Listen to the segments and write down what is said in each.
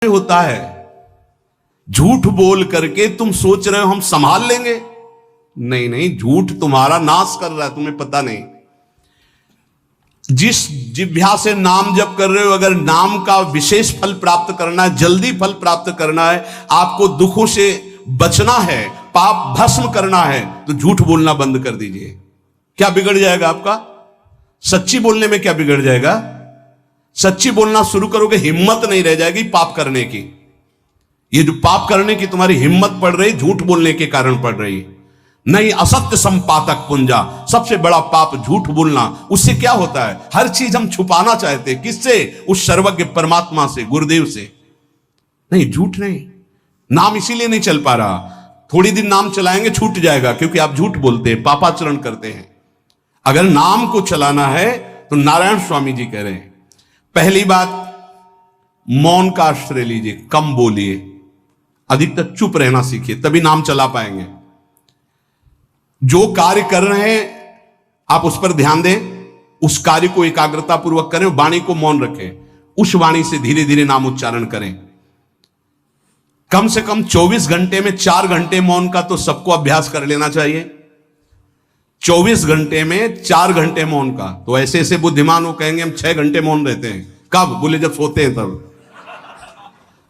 होता है। झूठ बोल करके तुम सोच रहे हो हम संभाल लेंगे। नहीं नहीं, झूठ तुम्हारा नाश कर रहा है, तुम्हें पता नहीं। जिस जिह्वा से नाम जप कर रहे हो, अगर नाम का विशेष फल प्राप्त करना है, जल्दी फल प्राप्त करना है, आपको दुखों से बचना है, पाप भस्म करना है, तो झूठ बोलना बंद कर दीजिए। क्या बिगड़ जाएगा आपका? सच्ची बोलने में क्या बिगड़ जाएगा? सच्ची बोलना शुरू करोगे, हिम्मत नहीं रह जाएगी पाप करने की। ये जो पाप करने की तुम्हारी हिम्मत पड़ रही, झूठ बोलने के कारण पड़ रही। नहीं, असत्य संपातक पुंजा, सबसे बड़ा पाप झूठ बोलना। उससे क्या होता है? हर चीज हम छुपाना चाहते, किससे? उस सर्वज्ञ परमात्मा से, गुरुदेव से। नहीं, झूठ नहीं। नाम इसीलिए नहीं चल पा रहा। थोड़ी दिन नाम चलाएंगे, छूट जाएगा, क्योंकि आप झूठ बोलते हैं, पापाचरण करते हैं। अगर नाम को चलाना है तो नारायण स्वामी जी कह रहे हैं, पहली बात मौन का आश्रय लीजिए, कम बोलिए, अधिकतर चुप रहना सीखिए, तभी नाम चला पाएंगे। जो कार्य कर रहे हैं आप उस पर ध्यान दें, उस कार्य को एकाग्रता पूर्वक करें, वाणी को मौन रखें, उस वाणी से धीरे धीरे नाम उच्चारण करें। कम से कम 24 घंटे में 4 घंटे मौन का तो सबको अभ्यास कर लेना चाहिए। 24 घंटे में 4 घंटे मौन का। तो ऐसे ऐसे बुद्धिमान हो कहेंगे हम 6 घंटे मौन रहते हैं। कब? बोले जब सोते हैं तब।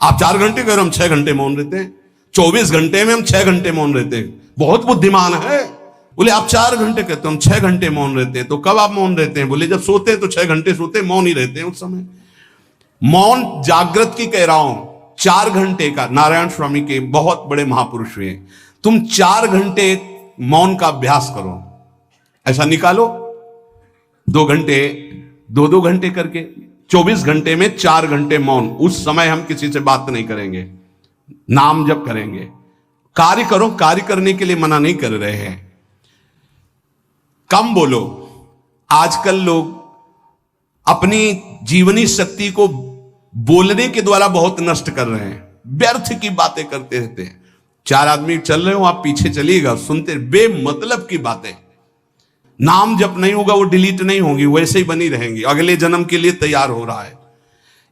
आप 4 घंटे कह रहे हो, हम 6 घंटे मौन रहते हैं। 24 घंटे में हम 6 घंटे मौन रहते हैं। बहुत बुद्धिमान है। बोले आप 4 घंटे कहते हो, हम 6 घंटे मौन रहते हैं। तो कब आप मौन रहते हैं? बोले जब सोते हैं तो 6 घंटे सोते हैं, मौन ही रहते हैं उस समय। मौन जागृत की कह रहा हूं, 4 घंटे का। नारायण स्वामी के बहुत बड़े महापुरुष हुए। तुम 4 घंटे मौन का अभ्यास करो, ऐसा निकालो 2 घंटे, 2-2 घंटे करके 24 घंटे में 4 घंटे मौन। उस समय हम किसी से बात नहीं करेंगे, नाम जप करेंगे। कार्य करो, कार्य करने के लिए मना नहीं कर रहे हैं। कम बोलो। आजकल लोग अपनी जीवनी शक्ति को बोलने के द्वारा बहुत नष्ट कर रहे हैं। व्यर्थ की बातें करते रहते हैं। 4 आदमी चल रहे हो, आप पीछे चलिएगा, सुनते, बेमतलब की बातें। नाम जब नहीं होगा वो डिलीट नहीं होगी, वैसे ही बनी रहेंगी। अगले जन्म के लिए तैयार हो रहा है।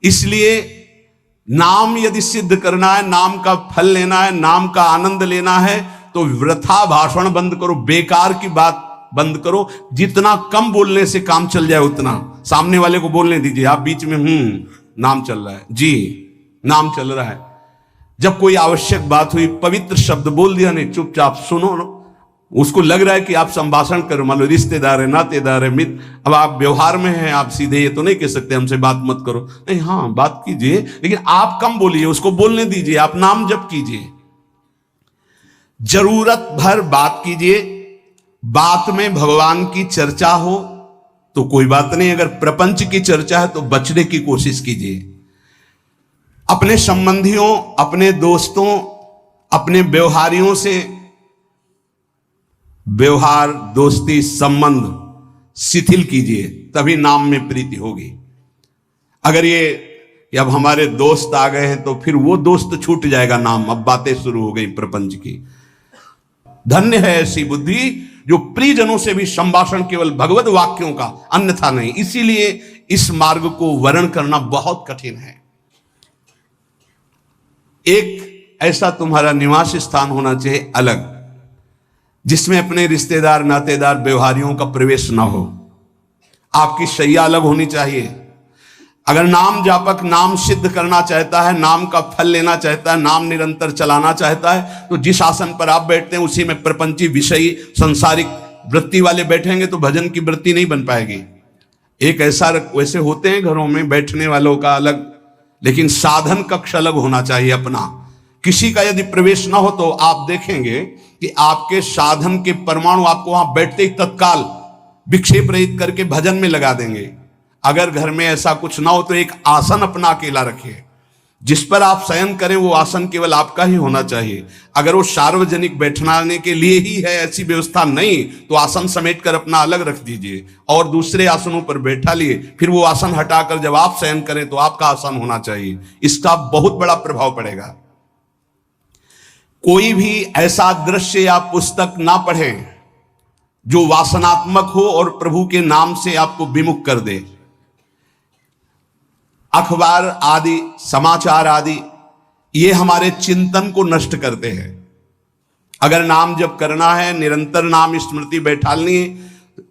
इसलिए नाम यदि सिद्ध करना है, नाम का फल लेना है, नाम का आनंद लेना है, तो वृथा भाषण बंद करो, बेकार की बात बंद करो। जितना कम बोलने से काम चल जाए उतना। सामने वाले को बोलने दीजिए, आप बीच में नाम चल रहा है जी, नाम चल रहा है। जब कोई आवश्यक बात हुई, पवित्र शब्द बोल दिया, नहीं चुपचाप सुनो। उसको लग रहा है कि आप संभाषण करो, मान लो रिश्तेदार है, नातेदार है, मित्र, अब आप व्यवहार में हैं, आप सीधे ये तो नहीं कह सकते हमसे बात मत करो। नहीं, हाँ बात कीजिए, लेकिन आप कम बोलिए, उसको बोलने दीजिए, आप नाम जप कीजिए। जरूरत भर बात कीजिए। बात में भगवान की चर्चा हो तो कोई बात नहीं, अगर प्रपंच की चर्चा है तो बचने की कोशिश कीजिए। अपने संबंधियों, अपने दोस्तों, अपने व्यवहारियों से व्यवहार, दोस्ती, संबंध शिथिल कीजिए, तभी नाम में प्रीति होगी। अगर ये अब हमारे दोस्त आ गए हैं तो फिर वो दोस्त छूट जाएगा नाम। अब बातें शुरू हो गई प्रपंच की। धन्य है ऐसी बुद्धि जो प्रियजनों से भी संभाषण केवल भगवत वाक्यों का, अन्यथा नहीं। इसीलिए इस मार्ग को वर्ण करना बहुत कठिन है। एक ऐसा तुम्हारा निवास स्थान होना चाहिए अलग, जिसमें अपने रिश्तेदार, नातेदार, व्यवहारियों का प्रवेश ना हो। आपकी शैया अलग होनी चाहिए। अगर नाम जापक नाम सिद्ध करना चाहता है, नाम का फल लेना चाहता है, नाम निरंतर चलाना चाहता है, तो जिस आसन पर आप बैठते हैं उसी में प्रपंची, विषयी, संसारिक वृत्ति वाले बैठेंगे तो भजन की वृत्ति नहीं बन पाएगी। एक ऐसा, वैसे होते हैं घरों में बैठने वालों का अलग, लेकिन साधन कक्ष अलग होना चाहिए अपना। किसी का यदि प्रवेश ना हो तो आप देखेंगे कि आपके साधन के परमाणु आपको वहां बैठते ही तत्काल विक्षेप रहित करके भजन में लगा देंगे। अगर घर में ऐसा कुछ ना हो तो एक आसन अपना अकेला रखिए, जिस पर आप शयन करें वो आसन केवल आपका ही होना चाहिए। अगर वो सार्वजनिक बैठने के लिए ही है, ऐसी व्यवस्था नहीं, तो आसन समेट कर अपना अलग रख दीजिए और दूसरे आसनों पर बैठा लिए। फिर वो आसन हटाकर जब आप शयन करें तो आपका आसन होना चाहिए। इसका बहुत बड़ा प्रभाव पड़ेगा। कोई भी ऐसा दृश्य या पुस्तक ना पढ़ें जो वासनात्मक हो और प्रभु के नाम से आपको विमुख कर दे। अखबार आदि, समाचार आदि, ये हमारे चिंतन को नष्ट करते हैं। अगर नाम जप करना है, निरंतर नाम स्मृति बैठालनी है,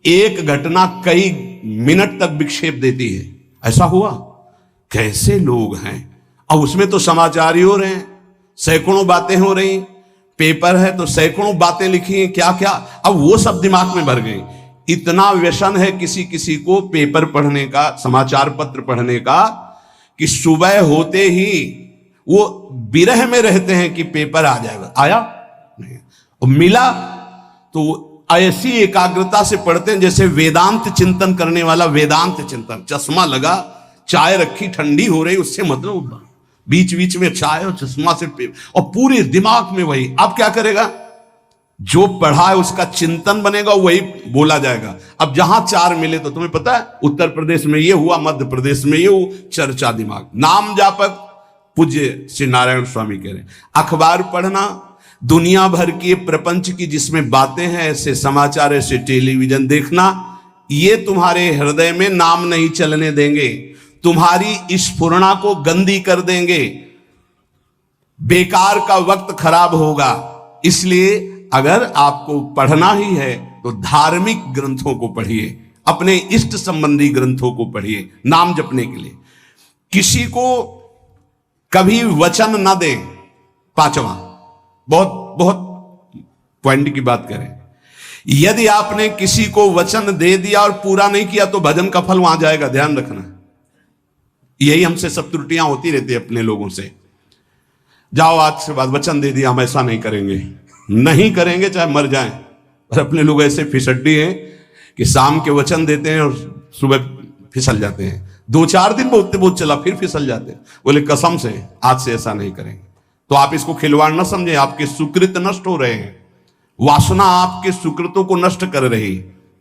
एक घटना कई मिनट तक विक्षेप देती है। ऐसा हुआ, कैसे लोग हैं, अब उसमें तो समाचार ही हो रहे हैं, सैकड़ों बातें हो रही, पेपर है तो सैकड़ों बातें लिखी हैं, क्या क्या, अब वो सब दिमाग में भर गई। इतना व्यसन है किसी किसी को पेपर पढ़ने का, समाचार पत्र पढ़ने का, कि सुबह होते ही वो विरह में रहते हैं कि पेपर आ जाएगा, आया नहीं, और मिला तो ऐसी एकाग्रता से पढ़ते हैं जैसे वेदांत चिंतन करने वाला वेदांत चिंतन। चश्मा लगा, चाय रखी, ठंडी हो रही, उससे मतलब बीच बीच में चाय और चश्मा से और पूरे दिमाग में वही। अब क्या करेगा, जो पढ़ा है उसका चिंतन बनेगा, वही बोला जाएगा। अब जहां चार मिले तो तुम्हें पता है, उत्तर प्रदेश में ये हुआ, मध्य प्रदेश में ये हुआ, चर्चा दिमाग। नाम जापक पूज्य श्री नारायण स्वामी कह रहे, अखबार पढ़ना, दुनिया भर की प्रपंच की जिसमें बातें हैं, ऐसे समाचार, ऐसे टेलीविजन देखना, ये तुम्हारे हृदय में नाम नहीं चलने देंगे, तुम्हारी स्फुरणा को गंदी कर देंगे, बेकार का वक्त खराब होगा। इसलिए अगर आपको पढ़ना ही है तो धार्मिक ग्रंथों को पढ़िए, अपने इष्ट संबंधी ग्रंथों को पढ़िए नाम जपने के लिए। किसी को कभी वचन न दें। पांचवा, बहुत बहुत पॉइंट की बात करें, यदि आपने किसी को वचन दे दिया और पूरा नहीं किया तो भजन का फल वहां जाएगा, ध्यान रखना। यही हमसे सब त्रुटियां होती रहती है अपने लोगों से। जाओ आज से बाद वचन दे दिया, हम ऐसा नहीं करेंगे, नहीं करेंगे चाहे मर जाएं। और अपने लोग ऐसे फिसड्डी हैं कि शाम के वचन देते हैं और सुबह फिसल जाते हैं, 2-4 दिन बहुत चला फिर फिसल जाते हैं। बोले कसम से आज से ऐसा नहीं करेंगे। तो आप इसको खिलवाड़ न समझे, आपके सुकृत नष्ट हो रहे हैं, वासना आपके सुकृतों को नष्ट कर रही।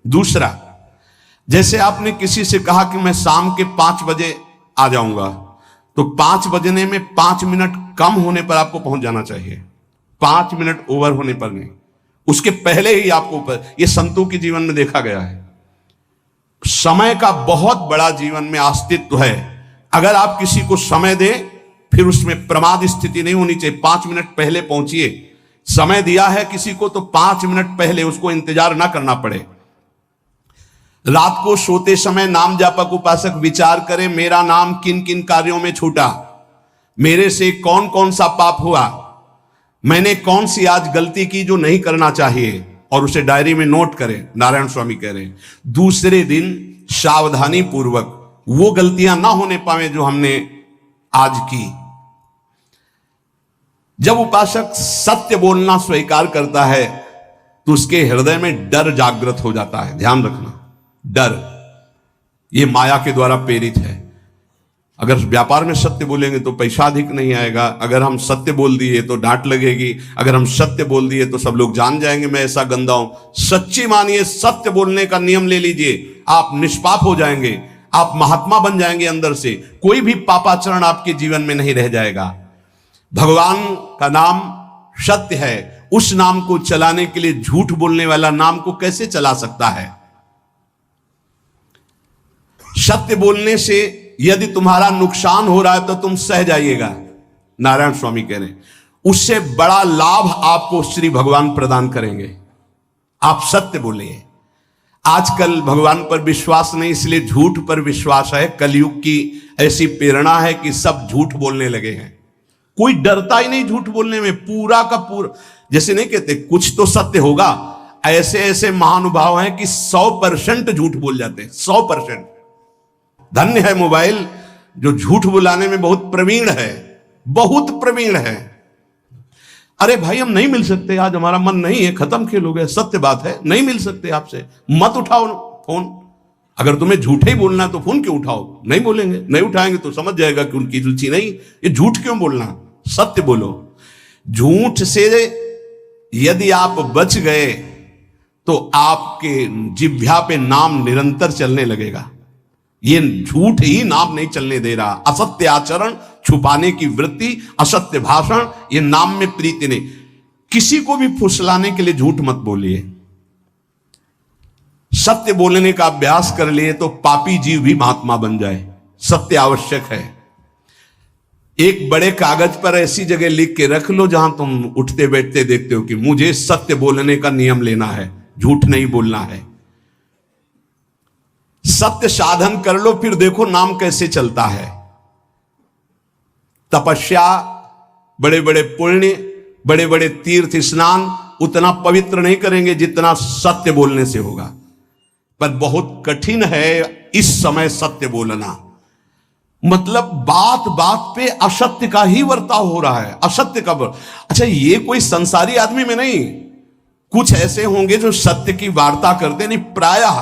दूसरा, जैसे आपने किसी से कहा कि मैं शाम के 5 बजे आ जाऊंगा, तो 5 बजने में 5 मिनट कम होने पर आपको पहुंच जाना चाहिए, 5 मिनट ओवर होने पर नहीं, उसके पहले ही आपको ऊपर। यह संतों के जीवन में देखा गया है। समय का बहुत बड़ा जीवन में अस्तित्व है। अगर आप किसी को समय दें, फिर उसमें प्रमाद स्थिति नहीं होनी चाहिए। 5 मिनट पहले पहुंचिए। समय दिया है किसी को तो 5 मिनट पहले, उसको इंतजार ना करना पड़े। रात को सोते समय नाम जापक उपासक विचार करें, मेरा नाम किन किन कार्यों में छूटा, मेरे से कौन कौन सा पाप हुआ, मैंने कौन सी आज गलती की जो नहीं करना चाहिए, और उसे डायरी में नोट करें। नारायण स्वामी कह रहे हैं दूसरे दिन सावधानी पूर्वक वो गलतियां ना होने पावे जो हमने आज की। जब उपासक सत्य बोलना स्वीकार करता है तो उसके हृदय में डर जागृत हो जाता है। ध्यान रखना, डर ये माया के द्वारा प्रेरित है। अगर व्यापार में सत्य बोलेंगे तो पैसा अधिक नहीं आएगा, अगर हम सत्य बोल दिए तो डांट लगेगी, अगर हम सत्य बोल दिए तो सब लोग जान जाएंगे मैं ऐसा गंदा हूं। सच्ची मानिए, सत्य बोलने का नियम ले लीजिए, आप निष्पाप हो जाएंगे, आप महात्मा बन जाएंगे अंदर से, कोई भी पापाचरण आपके जीवन में नहीं रह जाएगा। भगवान का नाम सत्य है, उस नाम को चलाने के लिए झूठ बोलने वाला नाम को कैसे चला सकता है। सत्य बोलने से यदि तुम्हारा नुकसान हो रहा है तो तुम सह जाइएगा। नारायण स्वामी कह रहे हैं उससे बड़ा लाभ आपको श्री भगवान प्रदान करेंगे। आप सत्य बोलिए। आजकल भगवान पर विश्वास नहीं, इसलिए झूठ पर विश्वास है। कलयुग की ऐसी प्रेरणा है कि सब झूठ बोलने लगे हैं, कोई डरता ही नहीं झूठ बोलने में। पूरा का पूरा, जैसे नहीं कहते कुछ तो सत्य होगा, ऐसे ऐसे महानुभाव हैं कि 100% झूठ बोल जाते हैं, 100%। धन्य है मोबाइल जो झूठ बुलाने में बहुत प्रवीण है, बहुत प्रवीण है। अरे भाई हम नहीं मिल सकते, आज हमारा मन नहीं है, खत्म खेल हो गया, सत्य बात है, नहीं मिल सकते आपसे, मत उठाओ फोन। अगर तुम्हें झूठे ही बोलना है तो फोन क्यों उठाओ, नहीं बोलेंगे, नहीं उठाएंगे तो समझ जाएगा कि उनकी रुचि नहीं। ये झूठ क्यों बोलना, सत्य बोलो। झूठ से यदि आप बच गए तो आपके जिह्वा पे नाम निरंतर चलने लगेगा। ये झूठ ही नाम नहीं चलने दे रहा। असत्य आचरण, छुपाने की वृत्ति, असत्य भाषण, ये नाम में प्रीति नहीं। किसी को भी फुसलाने के लिए झूठ मत बोलिए। सत्य बोलने का अभ्यास कर लिए तो पापी जीव भी महात्मा बन जाए। सत्य आवश्यक है। एक बड़े कागज पर ऐसी जगह लिख के रख लो जहां तुम उठते बैठते देखते हो कि मुझे सत्य बोलने का नियम लेना है, झूठ नहीं बोलना है। सत्य साधन कर लो, फिर देखो नाम कैसे चलता है। तपस्या, बड़े बड़े पुण्य, बड़े बड़े तीर्थ स्नान उतना पवित्र नहीं करेंगे जितना सत्य बोलने से होगा। पर बहुत कठिन है इस समय सत्य बोलना। मतलब बात बात पे असत्य का ही वर्ताव हो रहा है, असत्य का अच्छा, ये कोई संसारी आदमी में नहीं, कुछ ऐसे होंगे जो सत्य की वार्ता करते नहीं। प्रायः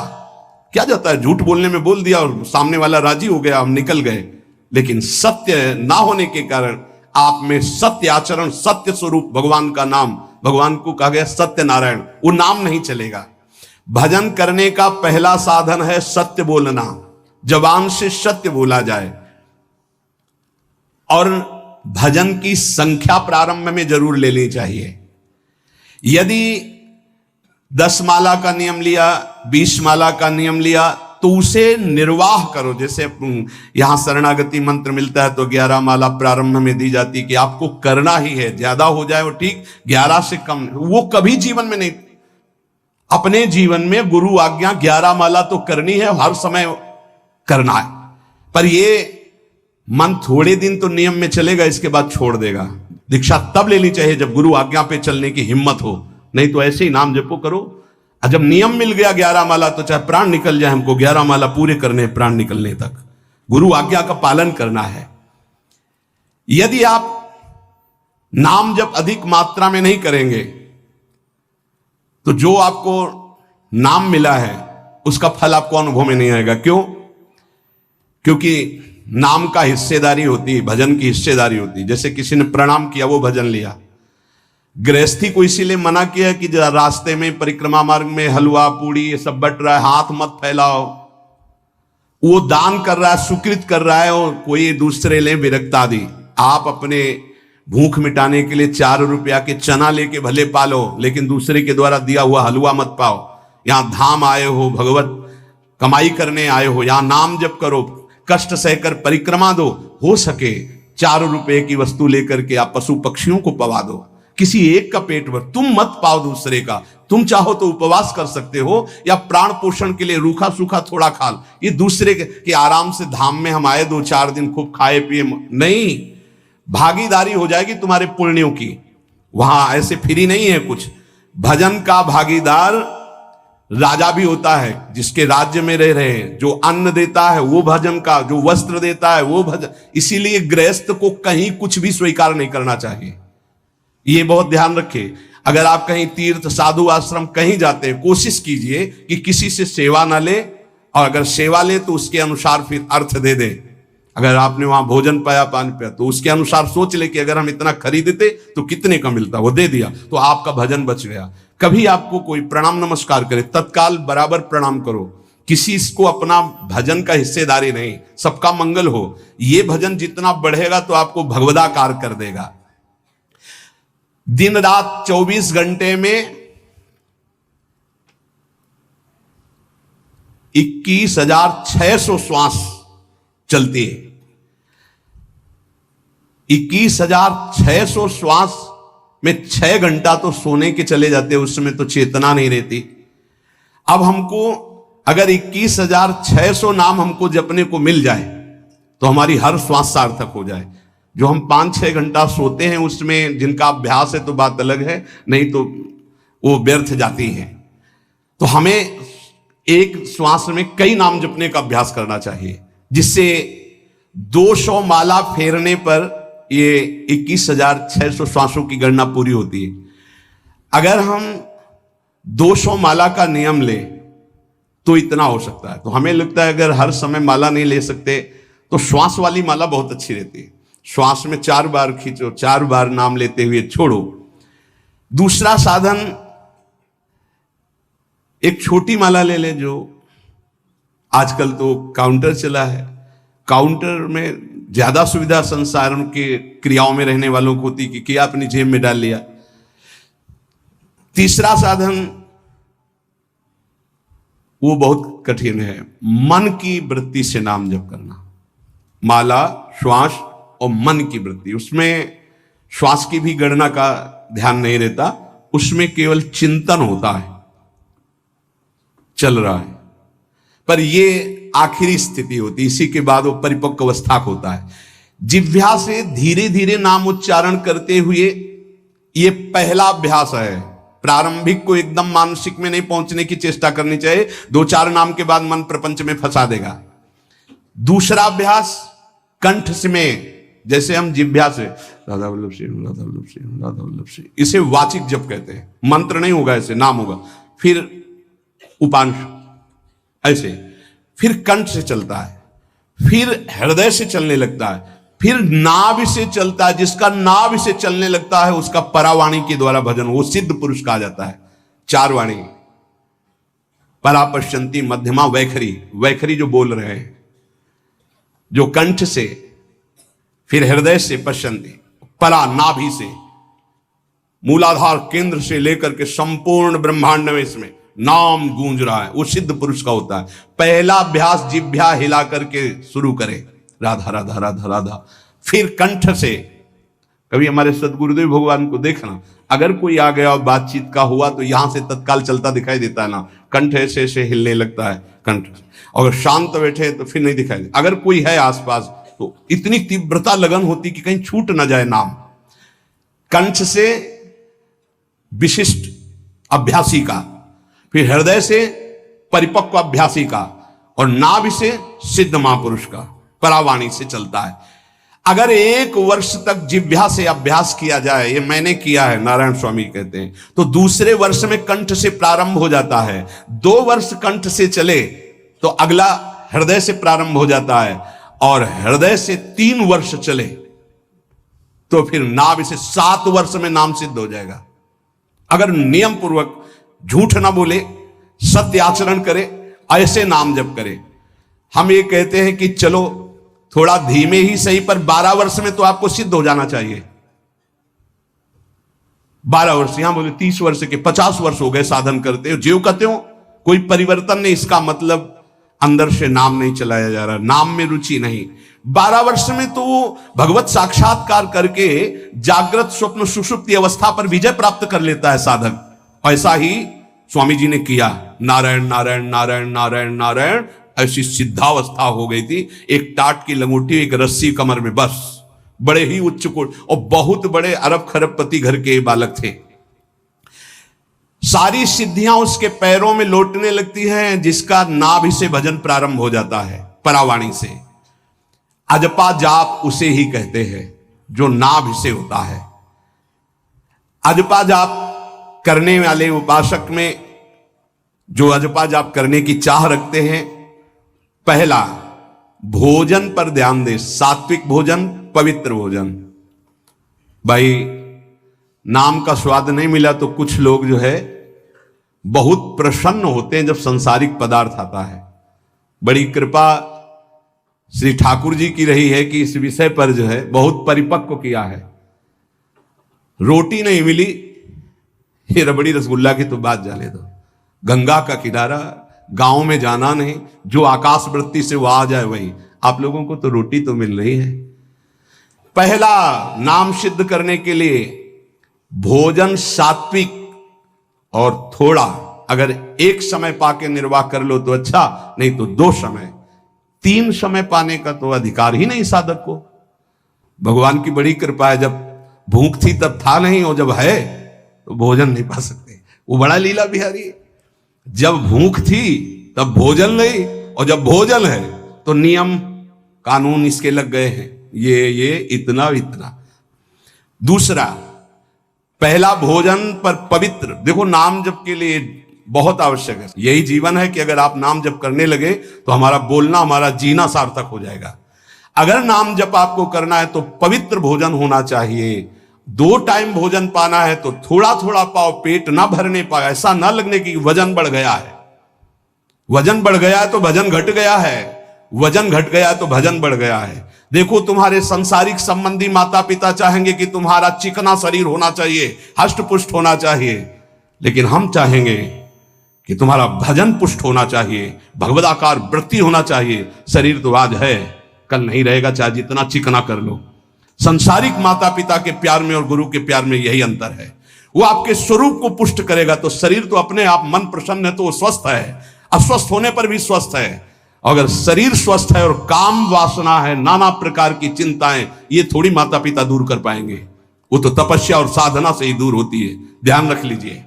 क्या जाता है, झूठ बोलने में बोल दिया और सामने वाला राजी हो गया, हम निकल गए। लेकिन सत्य ना होने के कारण आप में सत्य आचरण, सत्य स्वरूप भगवान का नाम, भगवान को कहा गया सत्य नारायण, वो नाम नहीं चलेगा। भजन करने का पहला साधन है सत्य बोलना, जबान से सत्य बोला जाए। और भजन की संख्या प्रारंभ में जरूर लेनी चाहिए। यदि 10 माला का नियम लिया, 20 माला का नियम लिया, तो उसे निर्वाह करो। जैसे यहां शरणागति मंत्र मिलता है तो 11 माला प्रारंभ में दी जाती है कि आपको करना ही है, ज्यादा हो जाए वो ठीक, 11 से कम वो कभी जीवन में नहीं। अपने जीवन में गुरु आज्ञा 11 माला तो करनी है, हर समय करना है। पर ये मन थोड़े दिन तो नियम में चलेगा, इसके बाद छोड़ देगा। दीक्षा तब लेनी चाहिए जब गुरु आज्ञा पे चलने की हिम्मत हो, नहीं तो ऐसे ही नाम जपो करो। और जब नियम मिल गया 11 माला तो चाहे प्राण निकल जाए, हमको 11 माला पूरे करने, प्राण निकलने तक गुरु आज्ञा का पालन करना है। यदि आप नाम जप अधिक मात्रा में नहीं करेंगे तो जो आपको नाम मिला है उसका फल आपको अनुभव में नहीं आएगा। क्यों? क्योंकि नाम का हिस्सेदारी होती है, भजन की हिस्सेदारी होती है। जैसे किसी ने प्रणाम किया, वो भजन लिया। गृहस्थी को इसीलिए मना किया कि रास्ते में परिक्रमा मार्ग में हलवा पूड़ी ये सब बट रहा है, हाथ मत फैलाओ। वो दान कर रहा है, सुकृत कर रहा है, और कोई दूसरे ले विरक्ता आदि। आप अपने भूख मिटाने के लिए 4 रुपया के चना लेके भले पालो, लेकिन दूसरे के द्वारा दिया हुआ हलवा मत पाओ। यहां धाम आए हो, भगवत कमाई करने आए हो, यहां नाम जप करो, कष्ट सहकर परिक्रमा दो। हो सके 4 रुपए की वस्तु लेकर के आप पशु पक्षियों को पवा दो, किसी एक का पेट भर, तुम मत पाओ दूसरे का। तुम चाहो तो उपवास कर सकते हो, या प्राण पोषण के लिए रूखा सूखा थोड़ा खा लो। ये दूसरे के आराम से धाम में हम आए 2-4 दिन खूब खाए पिए नहीं, भागीदारी हो जाएगी तुम्हारे पुण्यों की। वहां ऐसे फ्री नहीं है कुछ। भजन का भागीदार राजा भी होता है, जिसके राज्य में रह रहे हैं। जो अन्न देता है वो भजन का, जो वस्त्र देता है वो भजन। इसीलिए गृहस्थ को कहीं कुछ भी स्वीकार नहीं करना चाहिए, ये बहुत ध्यान रखे। अगर आप कहीं तीर्थ साधु आश्रम कहीं जाते हैं, कोशिश कीजिए कि किसी से सेवा ना ले, और अगर सेवा ले तो उसके अनुसार फिर अर्थ दे दे। अगर आपने वहां भोजन पाया, पान पाया, तो उसके अनुसार सोच ले कि अगर हम इतना खरीदते तो कितने का मिलता, वो दे दिया तो आपका भजन बच गया। कभी आपको कोई प्रणाम नमस्कार करे, तत्काल बराबर प्रणाम करो। किसी को अपना भजन का हिस्सेदारी नहीं, सबका मंगल हो। ये भजन जितना बढ़ेगा तो आपको भगवदाकार कर देगा। दिन रात 24 घंटे में 21,600 श्वास चलती है। 21,600 श्वास में 6 घंटा तो सोने के चले जाते हैं, उस समय तो चेतना नहीं रहती। अब हमको अगर 21,600 नाम हमको जपने को मिल जाए तो हमारी हर श्वास सार्थक हो जाए। जो हम 5-6 घंटा सोते हैं उसमें जिनका अभ्यास है तो बात अलग है, नहीं तो वो व्यर्थ जाती है। तो हमें एक श्वास में कई नाम जपने का अभ्यास करना चाहिए, जिससे 200 माला फेरने पर ये 21,600 श्वासों की गणना पूरी होती है। अगर हम 200 माला का नियम ले तो इतना हो सकता है। तो हमें लगता है अगर हर समय माला नहीं ले सकते तो श्वास वाली माला बहुत अच्छी रहती है। श्वास में 4 बार खींचो, 4 बार नाम लेते हुए छोड़ो। दूसरा साधन, एक छोटी माला ले ले, जो आजकल तो काउंटर चला है। काउंटर में ज्यादा सुविधा संसारण के क्रियाओं में रहने वालों को होती कि क्या अपनी जेब में डाल लिया। तीसरा साधन वो बहुत कठिन है, मन की वृत्ति से नाम जप करना। माला, श्वास और मन की वृत्ति। उसमें श्वास की भी गणना का ध्यान नहीं रहता, उसमें केवल चिंतन होता है, चल रहा है। पर ये आखिरी स्थिति होती है, इसी के बाद वो परिपक्व अवस्था होता है। जिह्वा से धीरे धीरे नाम उच्चारण करते हुए ये पहला अभ्यास है। प्रारंभिक को एकदम मानसिक में नहीं पहुंचने की चेष्टा करनी चाहिए, 2-4 नाम के बाद मन प्रपंच में फंसा देगा। दूसरा अभ्यास कंठ से में, जैसे हम जिह्वा से राधा वल्लभ श्री राधा वल्लभ श्री राधा वल्लभ श्री, इसे वाचिक जप कहते हैं। मंत्र नहीं होगा, ऐसे नाम होगा, फिर उपांश ऐसे, फिर कंठ से चलता है, फिर हृदय से चलने लगता है, फिर नाभि से चलता है। जिसका नाभि से चलने लगता है उसका परावाणी के द्वारा भजन, वो सिद्ध पुरुष कहा जाता है। 4 वाणी, परा, पश्यंती, मध्यमा, वैखरी। वैखरी जो बोल रहे हैं, जो कंठ से, फिर हृदय से पश्यंती, परा नाभि से, मूलाधार केंद्र से लेकर के संपूर्ण ब्रह्मांड में इसमें नाम गूंज रहा है, वो सिद्ध पुरुष का होता है। पहला अभ्यास जिह्वा हिला करके शुरू करे, राधा राधा राधा राधा, फिर कंठ से। कभी हमारे सदगुरुदेव भगवान को देखना, अगर कोई आ गया और बातचीत का हुआ तो यहां से तत्काल चलता दिखाई देता है ना, कंठ ऐसे ऐसे हिलने लगता है कंठ। अगर शांत बैठे तो फिर नहीं दिखाई देता, अगर कोई है आसपास तो इतनी तीव्रता लगन होती कि कहीं छूट ना जाए नाम। कंठ से विशिष्ट अभ्यासी का, फिर हृदय से परिपक्व अभ्यासी का, और नाभि से सिद्ध महापुरुष का, परावाणी से चलता है। अगर 1 वर्ष तक जिह्वा से अभ्यास किया जाए, ये मैंने किया है, नारायण स्वामी कहते हैं, तो दूसरे वर्ष में कंठ से प्रारंभ हो जाता है। 2 वर्ष कंठ से चले तो अगला हृदय से प्रारंभ हो जाता है, और हृदय से 3 वर्ष चले तो फिर नाभि से 7 वर्ष में नाम सिद्ध हो जाएगा। अगर नियम पूर्वक झूठ ना बोले, सत्य आचरण करे, ऐसे नाम जप करे। हम ये कहते हैं कि चलो थोड़ा धीमे ही सही, पर 12 वर्ष में तो आपको सिद्ध हो जाना चाहिए। 12 वर्ष, यहां बोले 30 वर्ष के, 50 वर्ष हो गए साधन करते हो, ज्यों कहते हो कोई परिवर्तन नहीं। इसका मतलब अंदर से नाम नहीं चलाया जा रहा, नाम में रुचि नहीं। 12 वर्ष में तो भगवत साक्षात्कार करके जागृत स्वप्न सुषुप्ति अवस्था पर विजय प्राप्त कर लेता है साधक। ऐसा ही स्वामी जी ने किया, नारायण नारायण नारायण नारायण नारायण, ऐसी सिद्धावस्था हो गई थी। एक टाट की लंगोटी, एक रस्सी कमर में, बस। बड़े ही उच्च कोट, और बहुत बड़े अरब खरबपति घर के बालक थे। सारी सिद्धियां उसके पैरों में लौटने लगती हैं, जिसका नाभि से भजन प्रारंभ हो जाता है, परावाणी से। अजपा जाप उसे ही कहते हैं जो नाभि से होता है। अजपा जाप करने वाले उपासक में जो अजपा जाप करने की चाह रखते हैं, पहला भोजन पर ध्यान दे, सात्विक भोजन, पवित्र भोजन। भाई नाम का स्वाद नहीं मिला तो कुछ लोग जो है बहुत प्रसन्न होते हैं जब सांसारिक पदार्थ आता है। बड़ी कृपा श्री ठाकुर जी की रही है कि इस विषय पर जो है बहुत परिपक्व किया है। रोटी नहीं मिली, ये रबड़ी रसगुल्ला की तो बात जाने दो। गंगा का किनारा, गांव में जाना नहीं, जो आकाश वृत्ति से वो आ जाए वही। आप लोगों को तो रोटी तो मिल रही है। पहला नाम सिद्ध करने के लिए भोजन सात्विक और थोड़ा, अगर एक समय पाके निर्वाह कर लो तो अच्छा, नहीं तो 2 समय। 3 समय पाने का तो अधिकार ही नहीं साधक को। भगवान की बड़ी कृपा है, जब भूख थी तब था नहीं, और जब है तो भोजन नहीं पा सकते। वो बड़ा लीला बिहारी है। जब भूख थी तब भोजन नहीं, और जब भोजन है तो नियम कानून इसके लग गए हैं, ये इतना इतना। दूसरा, पहला भोजन पर पवित्र। देखो नाम जप के लिए बहुत आवश्यक है, यही जीवन है कि अगर आप नाम जप करने लगे तो हमारा बोलना, हमारा जीना सार्थक हो जाएगा। अगर नाम जप आपको करना है तो पवित्र भोजन होना चाहिए। 2 टाइम भोजन पाना है तो थोड़ा थोड़ा पाओ, पेट ना भरने पाए, ऐसा ना लगने की वजन बढ़ गया है। वजन बढ़ गया है तो भजन घट गया है, वजन घट गया है तो भजन बढ़ गया है। देखो तुम्हारे संसारिक संबंधी माता पिता चाहेंगे कि तुम्हारा चिकना शरीर होना चाहिए, हष्ट पुष्ट होना चाहिए, लेकिन हम चाहेंगे कि तुम्हारा भजन पुष्ट होना चाहिए, भगवदाकार वृत्ति होना चाहिए। शरीर तो आज है, कल नहीं रहेगा, चाहे जितना चिकना कर लो। संसारिक माता पिता के प्यार में और गुरु के प्यार में यही अंतर है। वो आपके स्वरूप को पुष्ट करेगा तो शरीर तो अपने आप, मन प्रसन्न है तो वो स्वस्थ है, अस्वस्थ होने पर भी स्वस्थ है। अगर शरीर स्वस्थ है और काम वासना है, नाना प्रकार की चिंताएं, ये थोड़ी माता पिता दूर कर पाएंगे। वो तो तपस्या और साधना से ही दूर होती है, ध्यान रख लीजिए।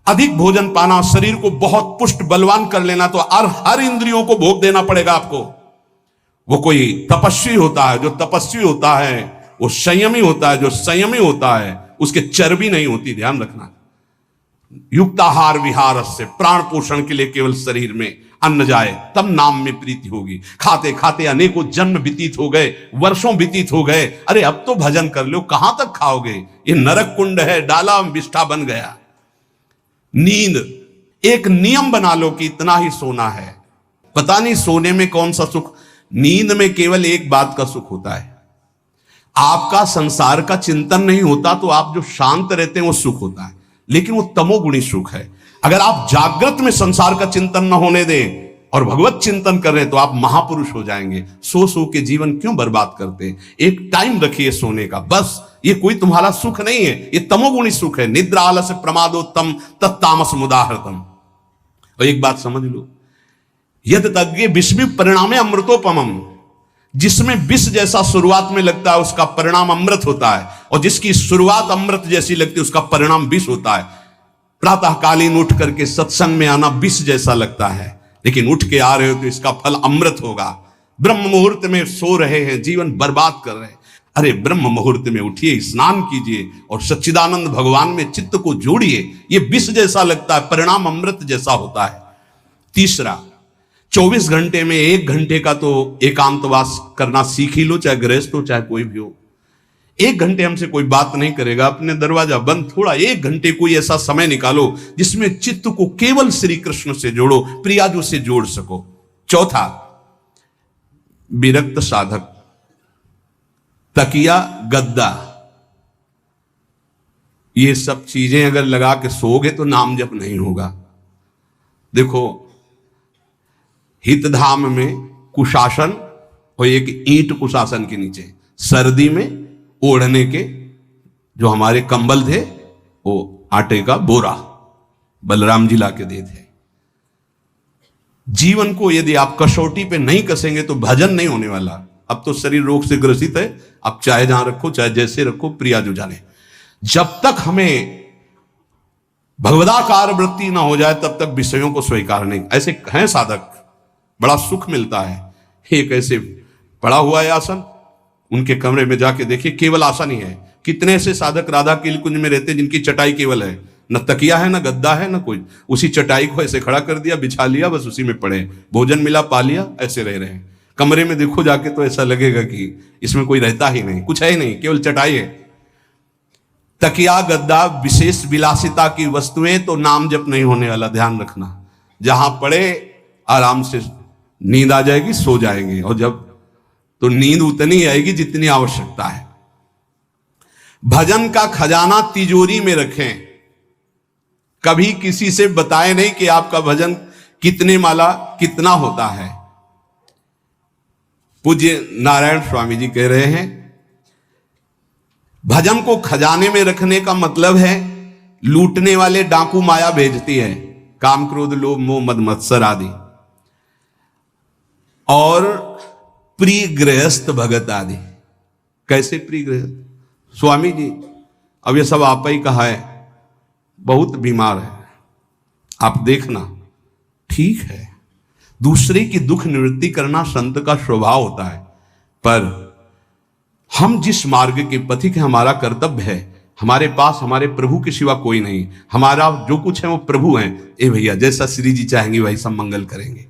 अधिक भोजन पाना, शरीर को बहुत पुष्ट बलवान कर लेना, तो हर इंद्रियों को भोग देना पड़ेगा आपको। वो कोई तपस्वी होता है, जो तपस्वी होता है वो संयमी होता है, जो संयमी होता है उसके चर्बी नहीं होती, ध्यान रखना। युक्ताहार विहार से, प्राण पोषण के लिए केवल शरीर में अन्न जाए तब नाम में प्रीति होगी। खाते खाते अनेकों जन्म व्यतीत हो गए, वर्षों व्यतीत हो गए, अरे अब तो भजन कर लो, कहां तक खाओगे, ये नरक कुंड है, डाला विष्ठा बन गया। नींद, एक नियम बना लो कि इतना ही सोना है। पता नहीं सोने में कौन सा सुख, नींद में केवल एक बात का सुख होता है, आपका संसार का चिंतन नहीं होता, तो आप जो शांत रहते हैं वो सुख होता है, लेकिन वो तमोगुणी सुख है। अगर आप जागृत में संसार का चिंतन न होने दें और भगवत चिंतन कर रहे हैं तो आप महापुरुष हो जाएंगे। सो सो के जीवन क्यों बर्बाद करते हैं? एक टाइम रखिए सोने का, बस। ये कोई तुम्हारा सुख नहीं है, ये तमोगुणी सुख है। निद्रा आलस्य प्रमादोत्तम तत्तामस मुदाहृतम। और एक बात समझ लो, यद तज्ञे विस्मि परिणामे अमृतोपमम, जिसमें विष जैसा शुरुआत में लगता है उसका परिणाम अमृत होता है, और जिसकी शुरुआत अमृत जैसी लगती है उसका परिणाम विष होता है। प्रातःकालीन उठ करके सत्संग में आना विष जैसा लगता है, लेकिन उठ के आ रहे हो तो इसका फल अमृत होगा। ब्रह्म मुहूर्त में सो रहे हैं, जीवन बर्बाद कर रहे हैं, अरे ब्रह्म मुहूर्त में उठिए, स्नान कीजिए और सच्चिदानंद भगवान में चित्त को जोड़िए। ये विष जैसा लगता है, परिणाम अमृत जैसा होता है। तीसरा, 24 घंटे में 1 घंटे का तो एकांतवास करना सीख ही लो, चाहे गृहस्थ हो चाहे कोई भी हो। 1 घंटे हमसे कोई बात नहीं करेगा, अपने दरवाजा बंद, थोड़ा 1 घंटे कोई ऐसा समय निकालो जिसमें चित्त को केवल श्री कृष्ण से जोड़ो, प्रियाजू से जोड़ सको। चौथा, विरक्त साधक, तकिया गद्दा, ये सब चीजें अगर लगा के सोओगे तो नाम जप नहीं होगा। देखो, हितधाम में कुशासन और एक ईंट कुशासन के नीचे, सर्दी में ओढ़ने के जो हमारे कंबल थे वो आटे का बोरा बलराम जी ला के दे थे। जीवन को यदि आप कसौटी पे नहीं कसेंगे तो भजन नहीं होने वाला। अब तो शरीर रोग से ग्रसित है, आप चाहे जहां रखो चाहे जैसे रखो, प्रिया जो जाने। जब तक हमें भगवदाकार वृत्ति ना हो जाए तब तक विषयों को स्वीकार नहीं। ऐसे हैं साधक, बड़ा सुख मिलता है। एक ऐसे पड़ा हुआ है आसन, उनके कमरे में जाके देखिए, केवल आसन ही है। कितने ऐसे साधक राधा के कुंज में रहते जिनकी चटाई केवल है, न तकिया है, न गद्दा है, न कुछ। उसी चटाई को ऐसे खड़ा कर दिया, बिछा लिया, बस उसी में पड़े, भोजन मिला पा लिया, ऐसे रह रहे हैं। कमरे में देखो जाके तो ऐसा लगेगा कि इसमें कोई रहता ही नहीं, कुछ है ही नहीं, केवल चटाई है। तकिया गद्दा विशेष विलासिता की वस्तुएं, तो नाम जप नहीं होने वाला, ध्यान रखना। जहां पड़े आराम से नींद आ जाएगी, सो जाएंगे, और जब तो नींद उतनी आएगी जितनी आवश्यकता है। भजन का खजाना तिजोरी में रखें, कभी किसी से बताए नहीं कि आपका भजन कितने माला कितना होता है। पूज्य नारायण स्वामी जी कह रहे हैं, भजन को खजाने में रखने का मतलब है, लूटने वाले डाकू माया भेजती है, काम क्रोध लोभ मोह मद मत्सर आदि, और प्रिय गृहस्थ भगत आदि। कैसे प्रिय गृहस्थ? स्वामी जी अब ये सब आप ही कहा है, बहुत बीमार है, आप देखना। ठीक है, दूसरे की दुख निवृत्ति करना संत का स्वभाव होता है, पर हम जिस मार्ग के पथिक हैं, हमारा कर्तव्य है। हमारे पास हमारे प्रभु के सिवा कोई नहीं, हमारा जो कुछ है वो प्रभु हैं। ए भैया, जैसा श्री जी चाहेंगे वही सब मंगल करेंगे,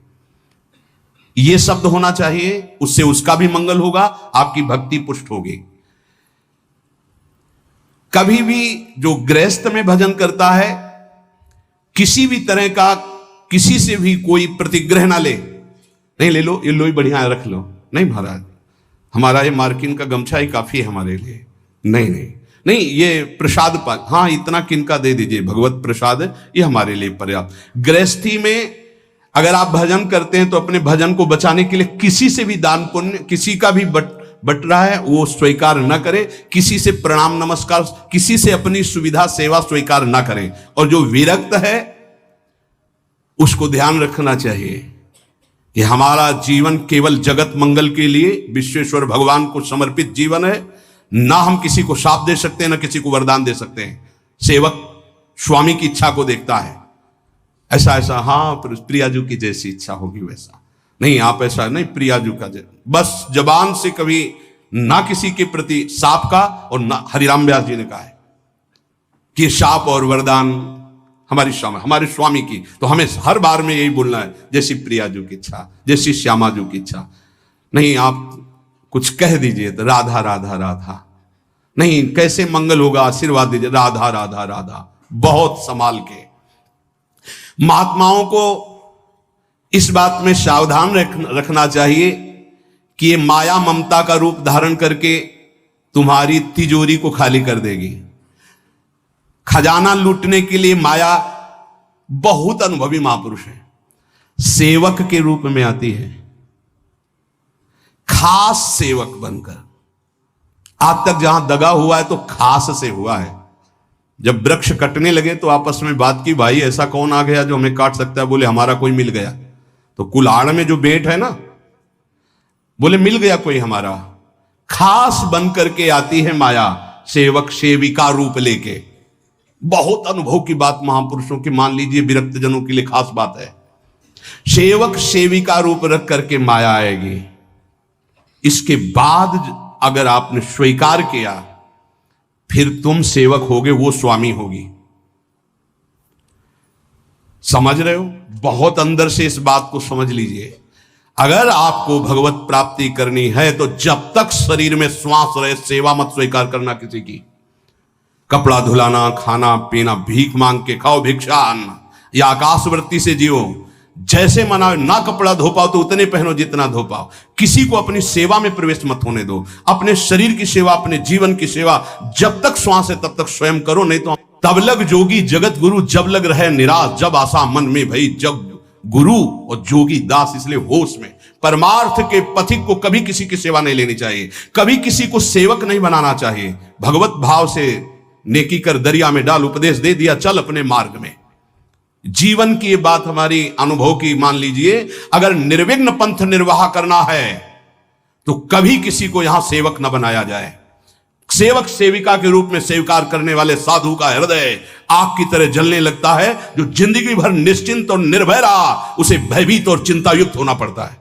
ये शब्द होना चाहिए। उससे उसका भी मंगल होगा, आपकी भक्ति पुष्ट होगी। कभी भी जो गृहस्थ में भजन करता है, किसी भी तरह का किसी से भी कोई प्रतिग्रह ना ले। नहीं ले लो, ये लो ही बढ़िया है, रख लो। नहीं महाराज, हमारा ये मार्किन का गमछा ही काफी है हमारे लिए। नहीं नहीं नहीं, ये प्रसाद पा, हाँ इतना किनका दे दीजिए, भगवत प्रसाद है, ये हमारे लिए पर्याप्त। गृहस्थी में अगर आप भजन करते हैं तो अपने भजन को बचाने के लिए किसी से भी दान पुण्य, किसी का भी बट रहा है वो स्वीकार न करें, किसी से प्रणाम नमस्कार, किसी से अपनी सुविधा सेवा स्वीकार न करें। और जो विरक्त है उसको ध्यान रखना चाहिए कि हमारा जीवन केवल जगत मंगल के लिए विश्वेश्वर भगवान को समर्पित जीवन है। ना हम किसी को शाप दे सकते हैं, ना किसी को वरदान दे सकते हैं। सेवक स्वामी की इच्छा को देखता है, ऐसा ऐसा, हाँ प्रियाजू की जैसी इच्छा होगी वैसा नहीं, आप ऐसा नहीं, प्रियाजू का बस जबान से कभी ना किसी के प्रति शाप का, और ना हरिराम व्यास जी ने कहा है कि शाप और वरदान हमारे स्वामी की, तो हमें हर बार में यही बोलना है, जैसी प्रियाजू की इच्छा, जैसी श्यामाजू की इच्छा नहीं। आप कुछ कह दीजिए तो राधा राधा राधा नहीं, कैसे मंगल होगा, आशीर्वाद दीजिए राधा राधा राधा, बहुत संभाल के। महात्माओं को इस बात में सावधान रखना चाहिए कि ये माया ममता का रूप धारण करके तुम्हारी तिजोरी को खाली कर देगी। खजाना लूटने के लिए माया बहुत अनुभवी महापुरुष है, सेवक के रूप में आती है, खास सेवक बनकर। आज तक जहां दगा हुआ है तो खास से हुआ है। जब वृक्ष कटने लगे तो आपस में बात की, भाई ऐसा कौन आ गया जो हमें काट सकता है? बोले हमारा कोई मिल गया। तो कुल्हाड़ में जो बेट है ना, बोले मिल गया कोई हमारा। खास बन करके आती है माया, सेवक सेविका रूप लेके। बहुत अनुभव की बात महापुरुषों की, मान लीजिए विरक्त जनों के लिए खास बात है। सेवक सेविका रूप रख करके माया आएगी। इसके बाद अगर आपने स्वीकार किया, फिर तुम सेवक होगे, वो स्वामी होगी। समझ रहे हो? बहुत अंदर से इस बात को समझ लीजिए। अगर आपको भगवत प्राप्ति करनी है तो जब तक शरीर में श्वास रहे, सेवा मत स्वीकार करना किसी की। कपड़ा धुलाना, खाना पीना, भीख मांग के खाओ, भिक्षा अन्न, या आकाशवृत्ति से जियो। जैसे मना, ना कपड़ा धो पाओ तो उतने पहनो जितना धो पाओ। किसी को अपनी सेवा में प्रवेश मत होने दो। अपने शरीर की सेवा, अपने जीवन की सेवा जब तक श्वास है तब तक स्वयं करो, नहीं तो तब लग जोगी जगत गुरु, जब लग रहे निराश, जब आशा मन में भई, जब गुरु और जोगी दास। इसलिए होश में परमार्थ के पथिक को कभी किसी की सेवा नहीं लेनी चाहिए, कभी किसी को सेवक नहीं बनाना चाहिए। भगवत भाव से नेकी कर दरिया में डाल, उपदेश दे दिया, चल अपने मार्ग में। जीवन की ये बात हमारी अनुभव की मान लीजिए। अगर निर्विघ्न पंथ निर्वाह करना है तो कभी किसी को यहां सेवक न बनाया जाए। सेवक सेविका के रूप में स्वीकार करने वाले साधु का हृदय आग की तरह जलने लगता है। जो जिंदगी भर निश्चिंत और निर्भय रहा, उसे भयभीत और चिंतायुक्त होना पड़ता है।